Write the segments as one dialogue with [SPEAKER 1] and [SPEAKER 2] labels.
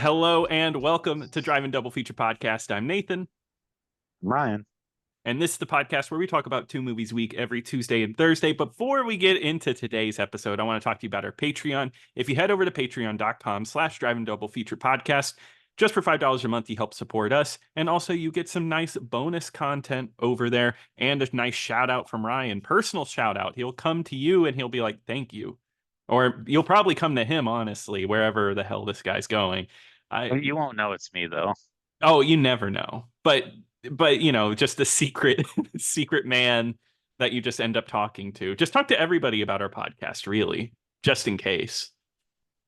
[SPEAKER 1] Hello and welcome to Drive and Double Feature Podcast. I'm Nathan.
[SPEAKER 2] Ryan.
[SPEAKER 1] And this is the podcast where we talk about 2 movies a week every Tuesday and Thursday. Before we get into today's episode, I want to talk to you about our Patreon. If you head over to patreon.com/Drive and Double Feature Podcast, just for $5 a month, you help support us. And also you get some nice bonus content over there and a nice shout out from Ryan, personal shout out. He'll come to you and he'll be like, thank you. Or you'll probably come to him, honestly, wherever the hell this guy's going.
[SPEAKER 2] You won't know it's me though.
[SPEAKER 1] Oh, you never know. But just a secret secret man that you just end up talking to. Just talk to everybody about our podcast, really, just in case.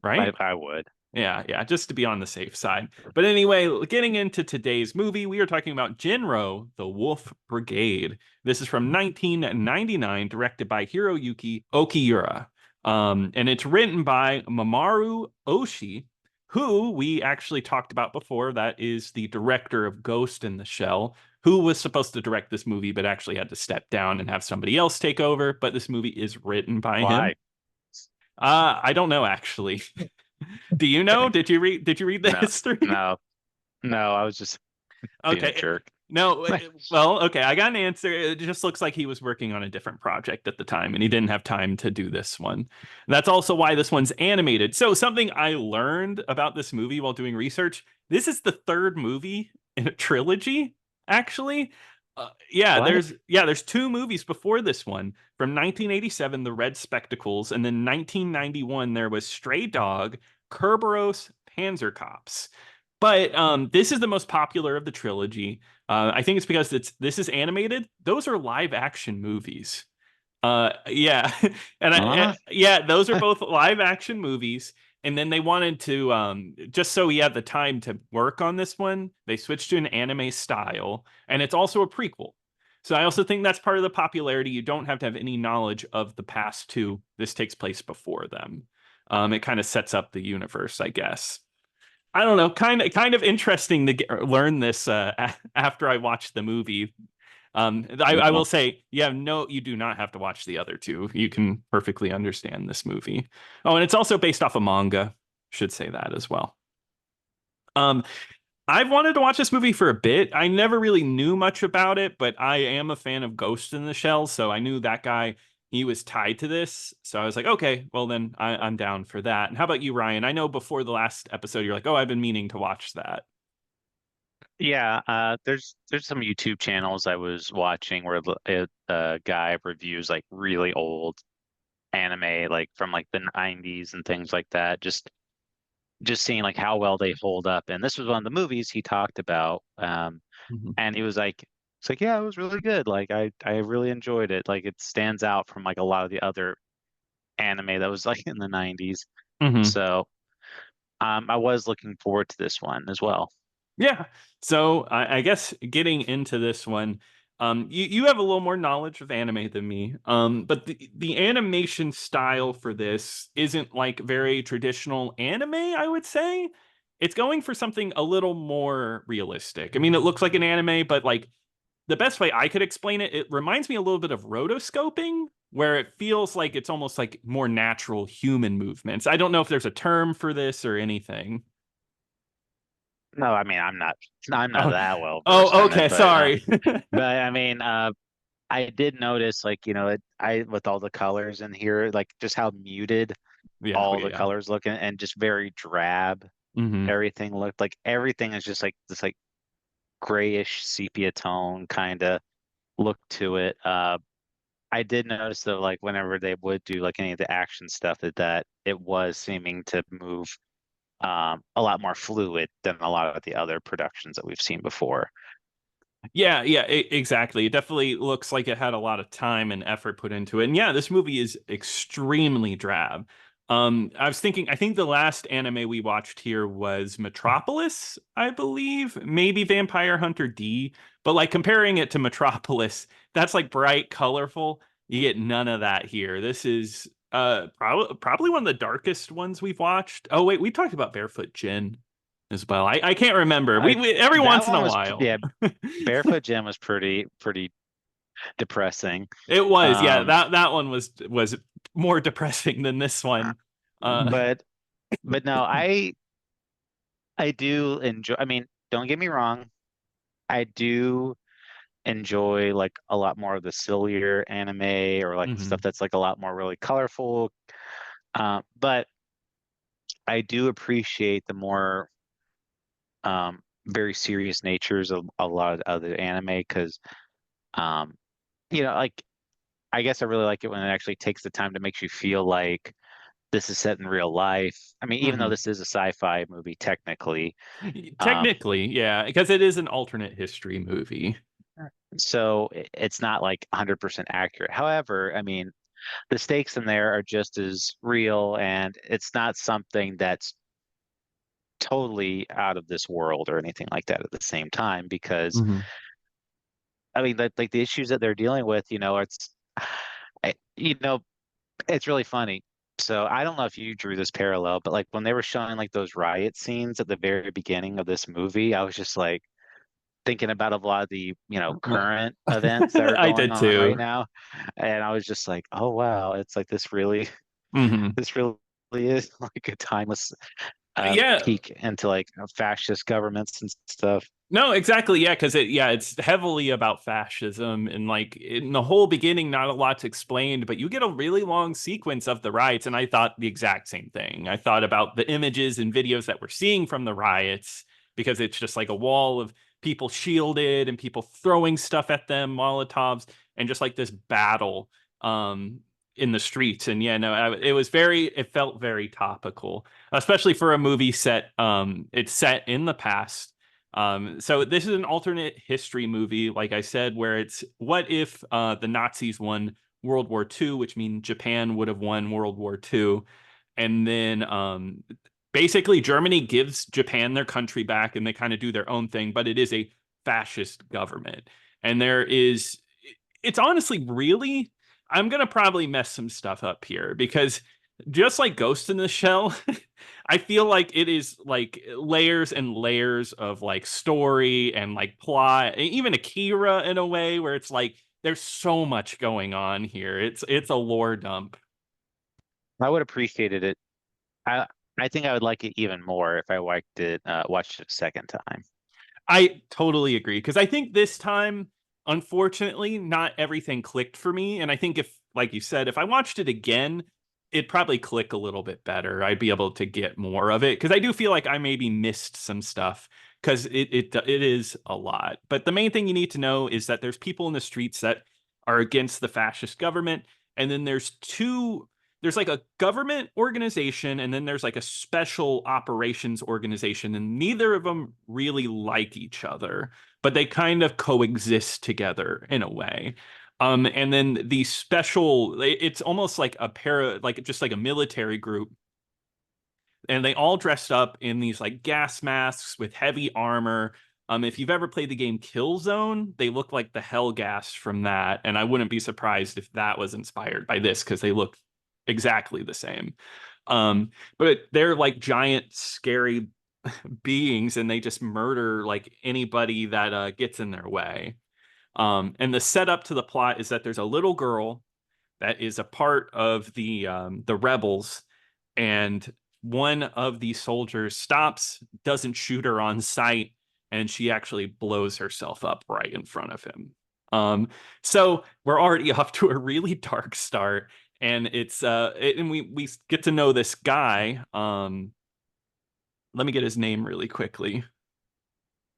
[SPEAKER 1] Right?
[SPEAKER 2] I would.
[SPEAKER 1] Yeah, just to be on the safe side. But anyway, getting into today's movie, we are talking about Jin-Roh, the Wolf Brigade. This is from 1999, directed by Hiroyuki Okiura. And it's written by Mamoru Oshii, who we actually talked about before. That is the director of Ghost in the Shell, who was supposed to direct this movie, but actually had to step down and have somebody else take over. But this movie is written by him. I don't know, actually. Do you know? Did you read the history?
[SPEAKER 2] No, I was just being a jerk.
[SPEAKER 1] No, well, okay, I got an answer. It just looks like he was working on a different project at the time, and he didn't have time to do this one. That's also why this one's animated. So something I learned about this movie while doing research, this is the third movie in a trilogy, actually. There's 2 movies before this one. From 1987, The Red Spectacles, and then 1991, there was Stray Dog, Kerberos, Panzer Cops. But this is the most popular of the trilogy. I think it's because this is animated. Those are live action movies. Yeah, those are both live action movies. And then they wanted to just so he had the time to work on this one, they switched to an anime style, and it's also a prequel. So I also think that's part of the popularity. You don't have to have any knowledge of the past 2. This takes place before them. It kind of sets up the universe, I guess. I don't know, kind of interesting to learn this after I watched the movie. I will say, you do not have to watch the other 2. You can perfectly understand this movie. Oh, and it's also based off a manga. Should say that as well. I've wanted to watch this movie for a bit. I never really knew much about it, but I am a fan of Ghost in the Shell, so I knew that guy. He was tied to this. So I was like, okay, well then I'm down for that. And how about you, Ryan? I know before the last episode, you're like, oh, I've been meaning to watch that.
[SPEAKER 2] Yeah, there's some YouTube channels I was watching where a guy reviews like really old anime, like from like the 90s and things like that. Just seeing like how well they hold up. And this was one of the movies he talked about. And he was like, it's like, yeah, it was really good. Like I really enjoyed it. Like it stands out from like a lot of the other anime that was like in the 90s. So I was looking forward to this one as well.
[SPEAKER 1] Yeah. So I guess getting into this one, you have a little more knowledge of anime than me. But the animation style for this isn't like very traditional anime, I would say. It's going for something a little more realistic. I mean, it looks like an anime, but like the best way I could explain it, it reminds me a little bit of rotoscoping, where it feels like it's almost like more natural human movements. I don't know if there's a term for this or anything.
[SPEAKER 2] No, I mean I'm not that well versed
[SPEAKER 1] Oh,
[SPEAKER 2] in
[SPEAKER 1] okay,
[SPEAKER 2] it,
[SPEAKER 1] sorry.
[SPEAKER 2] but I mean I did notice like, I with all the colors in here, like just how muted all the colors look and just very drab. Everything looked like everything is just like this like grayish sepia tone kind of look to it. I did notice though, like whenever they would do like any of the action stuff, that it was seeming to move a lot more fluid than a lot of the other productions that we've seen before.
[SPEAKER 1] Yeah, exactly. It definitely looks like it had a lot of time and effort put into it. And yeah, this movie is extremely drab. I was thinking, I think the last anime we watched here was Metropolis, I believe, maybe Vampire Hunter D, but like comparing it to Metropolis, that's like bright, colorful. You get none of that here. This is probably one of the darkest ones we've watched. Oh wait, we talked about Barefoot Gin as well. I can't remember. We every once in a while.
[SPEAKER 2] Yeah, Barefoot Gin was pretty depressing.
[SPEAKER 1] It was, yeah. That one was more depressing than this one.
[SPEAKER 2] But no, I do enjoy. I mean, don't get me wrong. I do enjoy like a lot more of the sillier anime or like stuff
[SPEAKER 1] Hmm.
[SPEAKER 2] that's like a lot more really colorful. But I do appreciate the more very serious natures of a lot of other anime because um, like I guess I really like it when it actually takes the time to make you feel like this is set in real life. I mean, even though
[SPEAKER 1] Hmm.
[SPEAKER 2] this is a sci-fi movie technically, um,
[SPEAKER 1] Technically, yeah, because it is an alternate history movie.
[SPEAKER 2] so it's not like 100% accurate. However, I mean, the stakes in there are just as real, and it's not something that's totally out of this world or anything like that at the same time. Because
[SPEAKER 1] Hmm.
[SPEAKER 2] I mean, like the issues that they're dealing with, you know, it's really funny. So I don't know if you drew this parallel, but like when they were showing like those riot scenes at the very beginning of this movie, I was just like thinking about a lot of the, current events that are
[SPEAKER 1] I
[SPEAKER 2] going
[SPEAKER 1] did
[SPEAKER 2] on right
[SPEAKER 1] too.
[SPEAKER 2] now. And I was just like, oh wow, it's like this really
[SPEAKER 1] Hmm.
[SPEAKER 2] this really is like a timeless
[SPEAKER 1] Yeah.
[SPEAKER 2] peek into like fascist governments and stuff.
[SPEAKER 1] No, exactly. Yeah, because it's heavily about fascism, and like in the whole beginning, not a lot's explained, but you get a really long sequence of the riots, and I thought the exact same thing. I thought about the images and videos that we're seeing from the riots because it's just like a wall of people shielded and people throwing stuff at them, Molotovs, and just like this battle um in the streets. And yeah, no, it felt very topical, especially for a movie it's set in the past. So this is an alternate history movie, like I said, where it's what if the Nazis won World War II, which means Japan would have won World War II, and then basically Germany gives Japan their country back, and they kind of do their own thing, but it is a fascist government, and it's honestly really. I'm gonna probably mess some stuff up here because just like Ghost in the Shell, I feel like it is like layers and layers of like story and like plot, even Akira in a way where it's like there's so much going on here. It's a lore dump.
[SPEAKER 2] I would appreciated it. I I think I would like it even more if I watched it a second time.
[SPEAKER 1] I totally agree because I think this time, unfortunately, not everything clicked for me. And I think if, like you said, if I watched it again, it'd probably click a little bit better. I'd be able to get more of it because I do feel like I maybe missed some stuff because it is a lot. But the main thing you need to know is that there's people in the streets that are against the fascist government, and then there's like a government organization and then there's like a special operations organization, and neither of them really like each other, but they kind of coexist together in a way. And then the special, it's almost like like just like a military group, and they all dressed up in these like gas masks with heavy armor. If you've ever played the game Killzone, they look like the hell gas from that, and I wouldn't be surprised if that was inspired by this because they look exactly the same. But they're like giant, scary beings, and they just murder like anybody that gets in their way. And the setup to the plot is that there's a little girl that is a part of the rebels, and one of the soldiers stops, doesn't shoot her on sight, and she actually blows herself up right in front of him. So we're already off to a really dark start, and and we get to know this guy. Let me get his name really quickly,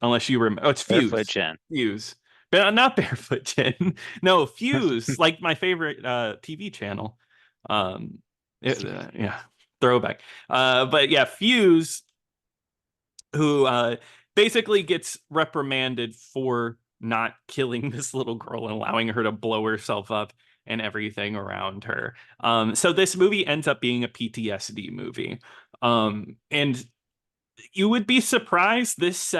[SPEAKER 1] unless you remember. Oh, it's
[SPEAKER 2] Barefoot
[SPEAKER 1] Fuse.
[SPEAKER 2] Jen.
[SPEAKER 1] Fuse. But not Barefoot Jin. No, Fuse, like my favorite TV channel. Um, yeah, throwback. But yeah, Fuse, who basically gets reprimanded for not killing this little girl and allowing her to blow herself up and everything around her. So this movie ends up being a PTSD movie. And you would be surprised, this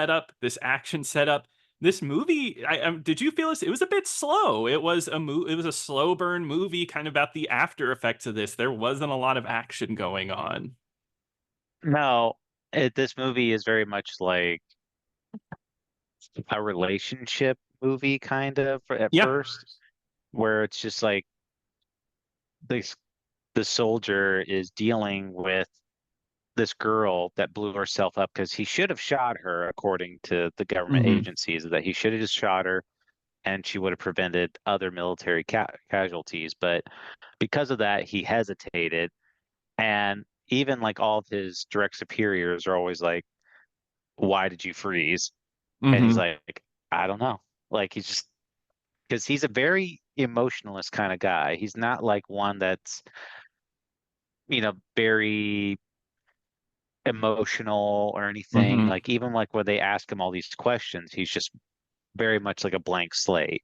[SPEAKER 1] action setup, this movie. Did you feel this? It was a bit slow. It was a slow burn movie, kind of about the after effects of this. There wasn't a lot of action going on.
[SPEAKER 2] No, this movie is very much like a relationship movie, kind of at
[SPEAKER 1] Yeah.
[SPEAKER 2] first, where it's just like this the soldier is dealing with this girl that blew herself up because he should have shot her, according to the government
[SPEAKER 1] Mm-hmm.
[SPEAKER 2] agencies, that he should have just shot her and she would have prevented other military casualties. But because of that, he hesitated. And even like all of his direct superiors are always like, why did you freeze? And he's
[SPEAKER 1] Mm-hmm.
[SPEAKER 2] like, I don't know. Like he's just because he's a very emotionalist kind of guy. He's not like one that's, very emotional or anything.
[SPEAKER 1] Mm-hmm.
[SPEAKER 2] Like even like when they ask him all these questions, he's just very much like a blank slate.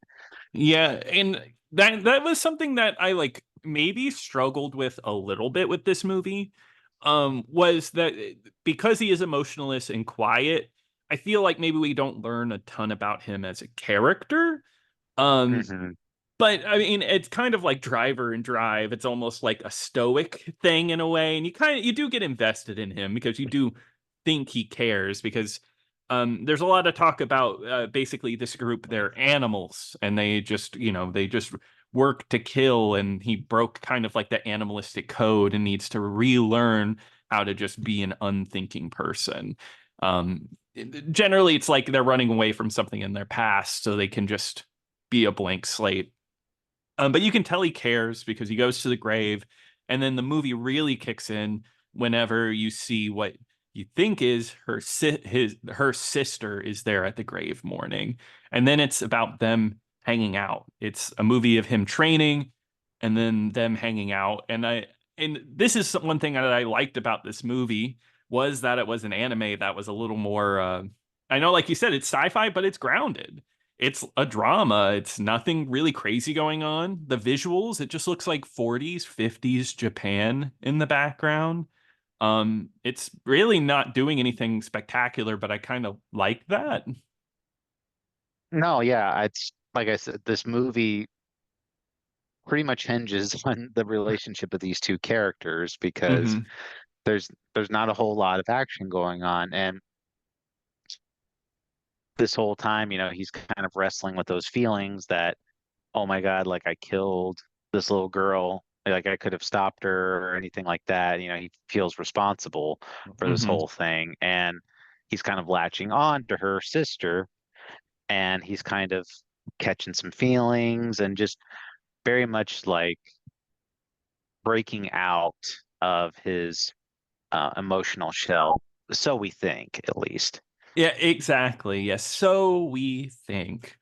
[SPEAKER 1] Yeah, and that was something that I like maybe struggled with a little bit with this movie. Was that because he is emotionless and quiet, I feel like maybe we don't learn a ton about him as a character. Um,
[SPEAKER 2] Hmm.
[SPEAKER 1] but I mean, it's kind of like Driver and Drive. It's almost like a stoic thing in a way, and you do get invested in him because you do think he cares because there's a lot of talk about basically this group, they're animals and they just work to kill, and he broke kind of like the animalistic code and needs to relearn how to just be an unthinking person. Um, Generally, it's like they're running away from something in their past so they can just be a blank slate. But you can tell he cares because he goes to the grave, and then the movie really kicks in whenever you see what you think is her sister is there at the grave mourning, and then it's about them hanging out. It's a movie of him training, and then them hanging out. And this is one thing that I liked about this movie was that it was an anime that was a little more. I know, like you said, it's sci-fi, but it's grounded. It's a drama. It's nothing really crazy going on. The visuals, it just looks like 40s, 50s Japan in the background. It's really not doing anything spectacular, but I kind of like that.
[SPEAKER 2] No, yeah, it's like I said, this movie pretty much hinges on the relationship of these two characters because
[SPEAKER 1] Hmm.
[SPEAKER 2] there's not a whole lot of action going on. And this whole time, he's kind of wrestling with those feelings that, oh my God, like I killed this little girl. Like I could have stopped her or anything like that. He feels responsible for this
[SPEAKER 1] Hmm.
[SPEAKER 2] whole thing. And he's kind of latching on to her sister, and he's kind of catching some feelings and just very much like breaking out of his emotional shell. So we think, at least.
[SPEAKER 1] Yeah, exactly. Yes. So we think.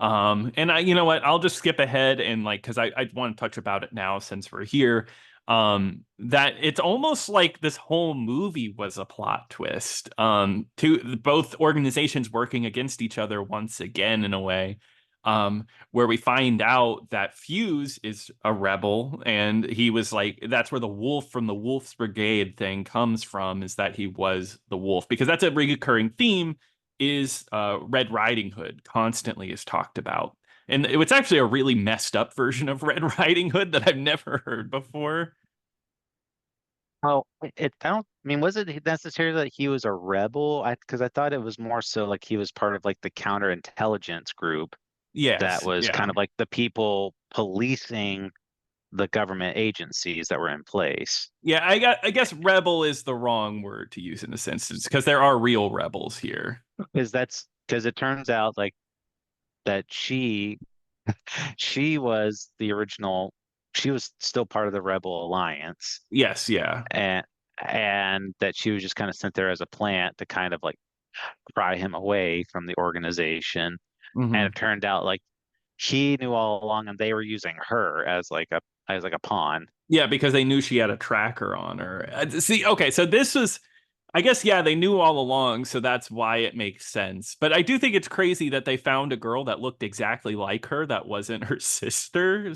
[SPEAKER 1] And you know what? I'll just skip ahead and like, because I want to touch about it now since we're here. That it's almost like this whole movie was a plot twist. To both organizations working against each other once again in a way. Where we find out that Fuse is a rebel, and he was like, that's where the wolf from the Wolf's Brigade thing comes from, is that he was the wolf, because that's a recurring theme, is Red Riding Hood constantly is talked about. And it's actually a really messed up version of Red Riding Hood that I've never heard before.
[SPEAKER 2] Well, I don't, I mean, was it necessarily that he was a rebel? Because I thought it was more so like he was part of like the counterintelligence group that
[SPEAKER 1] Yes,
[SPEAKER 2] was
[SPEAKER 1] yeah.
[SPEAKER 2] kind of like the people policing the government agencies that were in place.
[SPEAKER 1] Yeah, I guess rebel is the wrong word to use in this instance because there are real rebels here.
[SPEAKER 2] Because it turns out like that she was the original, she was still part of the Rebel Alliance,
[SPEAKER 1] Yes, yeah.
[SPEAKER 2] and that she was just kind of sent there as a plant to kind of like pry him away from the organization. And
[SPEAKER 1] Hmm.
[SPEAKER 2] it turned out like he knew all along, and they were using her as like a pawn.
[SPEAKER 1] Yeah, because they knew she had a tracker on her. See, okay, so this was, I guess, yeah, they knew all along, so that's why it makes sense. But I do think it's crazy that they found a girl that looked exactly like her that wasn't her sister.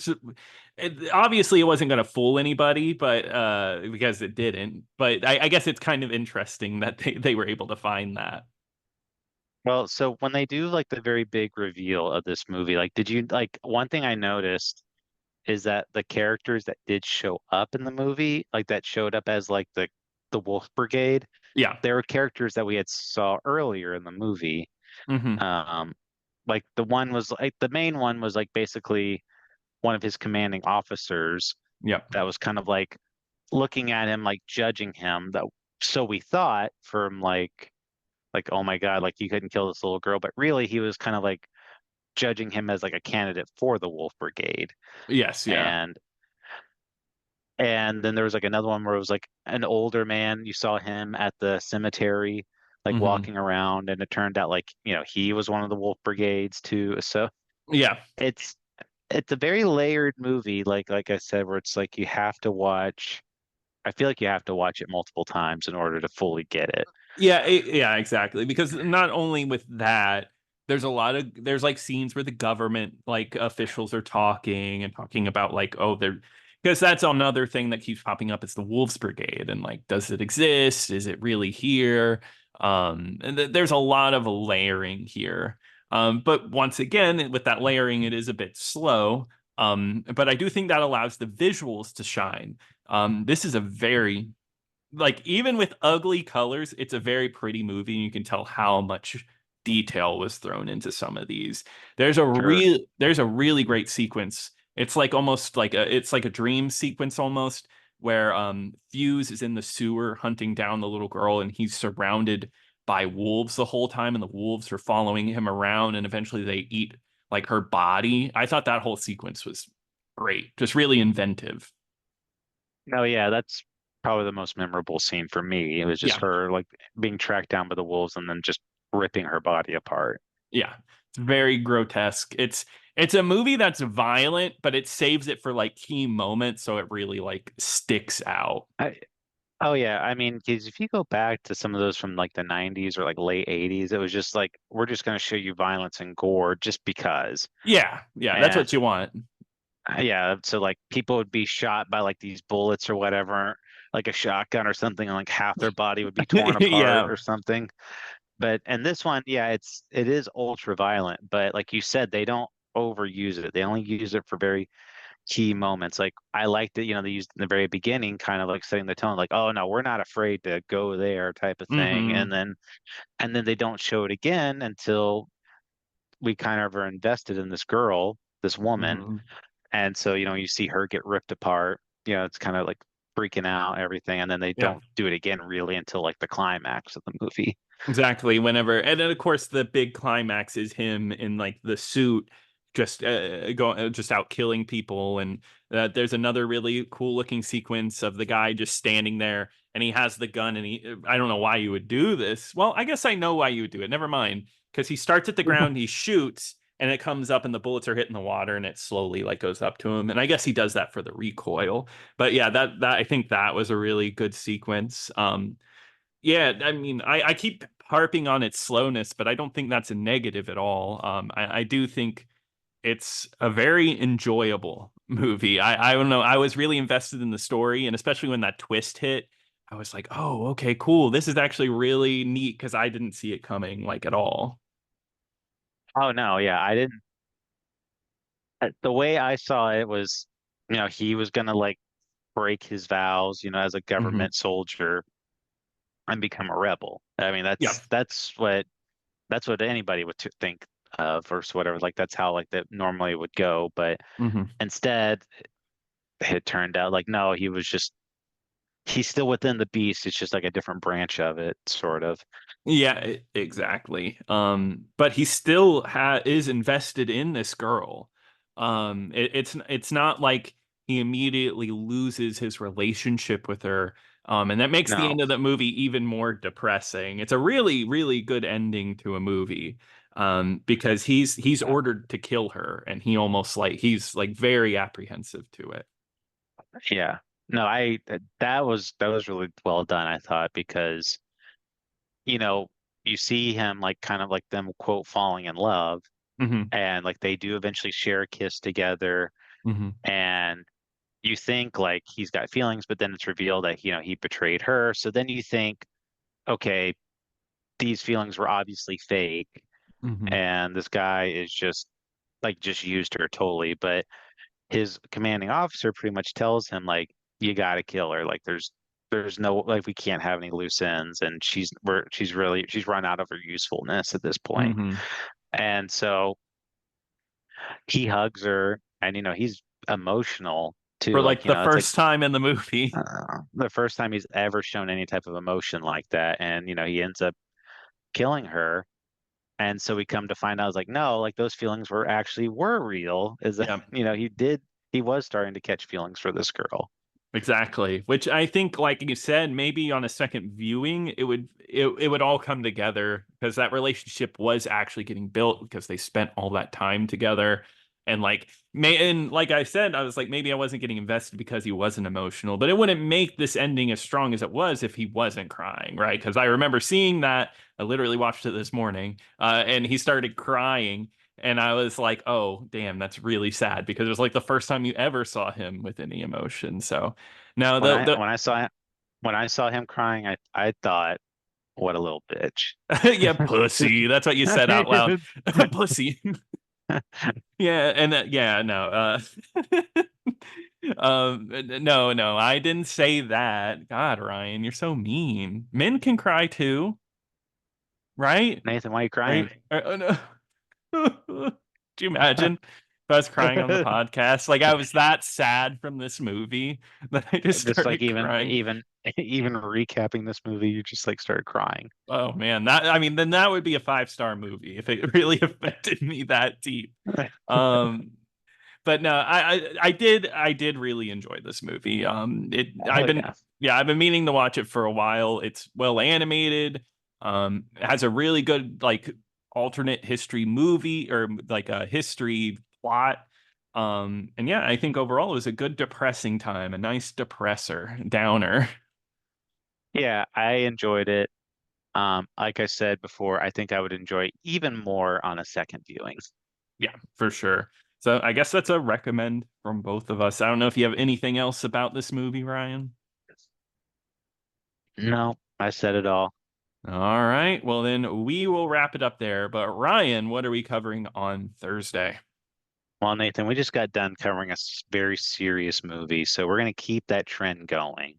[SPEAKER 1] Obviously, it wasn't going to fool anybody, but because it didn't. But I guess it's kind of interesting that they were able to find that.
[SPEAKER 2] Well, so when they do like the very big reveal of this movie, like did you like one thing I noticed is that the characters that did show up in the movie, like that showed up as like the Wolf Brigade,
[SPEAKER 1] Yeah.
[SPEAKER 2] they were characters that we had saw earlier in the movie.
[SPEAKER 1] Hmm.
[SPEAKER 2] Um, like the one was like the main one was like basically one of his commanding officers
[SPEAKER 1] Yep.
[SPEAKER 2] that was kind of like looking at him, like judging him. That so we thought from like, oh my God, like you couldn't kill this little girl, but really he was kind of like judging him as like a candidate for the Wolf Brigade.
[SPEAKER 1] Yes, yeah.
[SPEAKER 2] And then there was like another one where it was like an older man. You saw him at the cemetery, like
[SPEAKER 1] Hmm.
[SPEAKER 2] walking around, and it turned out like, he was one of the Wolf Brigades too. So
[SPEAKER 1] Yeah.
[SPEAKER 2] it's it's a very layered movie, like I said, where it's like you have to watch. I feel like you have to watch it multiple times in order to fully get it.
[SPEAKER 1] Yeah, yeah, exactly. Because not only with that, there's like scenes where the government like officials are talking and talking about like, oh, they're because that's another thing that keeps popping up. It's the Wolves Brigade and like, does it exist? Is it really here? And there's a lot of layering here. But once again, with that layering, it is a bit slow. But I do think that allows the visuals to shine. This is a very like even with ugly colors, it's a very pretty movie, and you can tell how much detail was thrown into some of these.
[SPEAKER 2] Sure.
[SPEAKER 1] There's a really great sequence. It's like almost like it's like a dream sequence almost where Fuse is in the sewer hunting down the little girl and he's surrounded by wolves the whole time and the wolves are following him around and eventually they eat like her body. I thought that whole sequence was great, just really inventive.
[SPEAKER 2] No, yeah, that's probably the most memorable scene for me. It was just
[SPEAKER 1] Yeah.
[SPEAKER 2] her like being tracked down by the wolves and then just ripping her body apart.
[SPEAKER 1] Yeah. It's very grotesque. It's a movie that's violent, but it saves it for like key moments so it really like sticks out.
[SPEAKER 2] I, oh yeah, I mean, 'cause if you go back to some of those from like the 90s or like late 80s, it was just like we're just going to show you violence and gore just because.
[SPEAKER 1] Yeah. Yeah, that's
[SPEAKER 2] And
[SPEAKER 1] what you want.
[SPEAKER 2] yeah, so like people would be shot by like these bullets or whatever, like a shotgun or something, and like half their body would be torn apart
[SPEAKER 1] Yeah.
[SPEAKER 2] or something. But and this one, yeah, it is ultra violent, but like you said, they don't overuse it. They only use it for very key moments. Like I liked it, they used in the very beginning, kind of like setting the tone, like, oh no, we're not afraid to go there type of thing.
[SPEAKER 1] Hmm.
[SPEAKER 2] And then they don't show it again until we kind of are invested in this girl, this woman.
[SPEAKER 1] Hmm.
[SPEAKER 2] And so, you see her get ripped apart, it's kind of like freaking out, everything, and then they
[SPEAKER 1] Yeah.
[SPEAKER 2] don't do it again really until like the climax of the movie.
[SPEAKER 1] Exactly. Whenever, and then of course the big climax is him in like the suit, just out killing people. And there's another really cool looking sequence of the guy just standing there, and he has the gun, and I don't know why you would do this. Well, I guess I know why you would do it. Never mind, because he starts at the ground, he shoots, and it comes up, and the bullets are hitting the water, and it slowly like goes up to him. And I guess he does that for the recoil. But yeah, that I think that was a really good sequence. Yeah, I mean, I keep harping on its slowness, but I don't think that's a negative at all. I do think it's a very enjoyable movie. I don't know. I was really invested in the story, and especially when that twist hit, I was like, oh, okay, cool. This is actually really neat because I didn't see it coming like at all.
[SPEAKER 2] Oh no, yeah, I didn't. The way I saw it was, he was gonna like break his vows, as a
[SPEAKER 1] Hmm.
[SPEAKER 2] government soldier and become a rebel. I mean,
[SPEAKER 1] Yeah.
[SPEAKER 2] that's what anybody would think of or whatever. Like that's how like that normally would go. But
[SPEAKER 1] Hmm.
[SPEAKER 2] instead, it turned out like no, he's still within the beast. It's just like a different branch of it, sort of.
[SPEAKER 1] Yeah, exactly. But he still is invested in this girl. It's not like he immediately loses his relationship with her. And that makes the
[SPEAKER 2] No,
[SPEAKER 1] end of the movie even more depressing. It's a really, really good ending to a movie. Because he's ordered to kill her, and he's like very apprehensive to it.
[SPEAKER 2] yeah, no, that was really well done, I thought, because you know you see him like kind of like them quote falling in love,
[SPEAKER 1] Hmm.
[SPEAKER 2] and like they do eventually share a kiss together,
[SPEAKER 1] Hmm.
[SPEAKER 2] and you think like he's got feelings, but then it's revealed that he betrayed her. So then you think, okay, these feelings were obviously fake,
[SPEAKER 1] Hmm.
[SPEAKER 2] and this guy is just used her totally. But his commanding officer pretty much tells him like, you got to kill her. Like there's no like we can't have any loose ends, and she's run out of her usefulness at this point.
[SPEAKER 1] Hmm.
[SPEAKER 2] And so he hugs her, and he's emotional, too.
[SPEAKER 1] For like
[SPEAKER 2] Like,
[SPEAKER 1] the
[SPEAKER 2] it's like
[SPEAKER 1] first time in the movie.
[SPEAKER 2] the first time he's ever shown any type of emotion like that, and he ends up killing her. And so we come to find out, it's like, no, like those feelings were real. Is that,
[SPEAKER 1] Yeah.
[SPEAKER 2] he was starting to catch feelings for this girl.
[SPEAKER 1] Exactly. Which I think, like you said, maybe on a second viewing, it would all come together because that relationship was actually getting built because they spent all that time together. And like I said, I was like, maybe I wasn't getting invested because he wasn't emotional, but it wouldn't make this ending as strong as it was if he wasn't crying, right? Because I remember seeing that. I literally watched it this morning, and he started crying. And I was like, oh, damn, that's really sad because it was like the first time you ever saw him with any emotion. So now
[SPEAKER 2] When I saw him crying, I thought, what a little bitch.
[SPEAKER 1] yeah, pussy. That's what you said out loud. Pussy. Yeah, and yeah, no. No, I didn't say that. God, Ryan, you're so mean. Men can cry too, right?
[SPEAKER 2] Nathan, why are you
[SPEAKER 1] Are you,
[SPEAKER 2] crying?
[SPEAKER 1] no. Do you imagine if I was crying on the podcast? Like I was that sad from this movie that I just
[SPEAKER 2] Just like
[SPEAKER 1] started crying.
[SPEAKER 2] even recapping this movie, you just like started crying.
[SPEAKER 1] Oh man, then that would be a 5-star movie if it really affected me that deep. Um, but no, I did really enjoy this movie.
[SPEAKER 2] Oh yeah.
[SPEAKER 1] I've been meaning to watch it for a while. It's well animated. It has a really good like alternate history movie or like a history plot. And yeah, I think overall it was a good depressing time, a nice depressor, downer.
[SPEAKER 2] Yeah, I enjoyed it. Like I said before, I think I would enjoy even more on a second viewing.
[SPEAKER 1] Yeah, for sure. So I guess that's a recommend from both of us. I don't know if you have anything else about this movie, Ryan.
[SPEAKER 2] No, I said it all.
[SPEAKER 1] All right. Well, then we will wrap it up there. But Ryan, what are we covering on Thursday?
[SPEAKER 2] Well, Nathan, we just got done covering a very serious movie, so we're going to keep that trend going.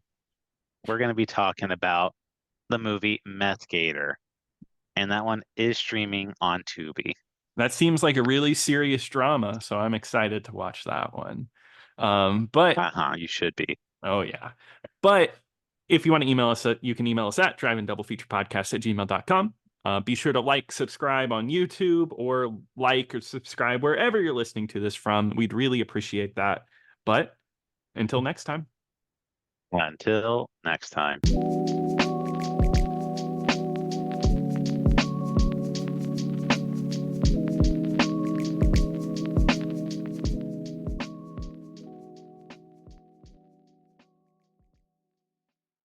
[SPEAKER 2] We're going to be talking about the movie Meth Gator, and that one is streaming on Tubi.
[SPEAKER 1] That seems like a really serious drama, so I'm excited to watch that one. But
[SPEAKER 2] You should be.
[SPEAKER 1] oh yeah. But if you want to email us, you can email us at drivingdoublefeaturepodcast@gmail.com. Be sure to like, subscribe on YouTube, or like or subscribe wherever you're listening to this from. We'd really appreciate that. But until next time.
[SPEAKER 2] Until next time.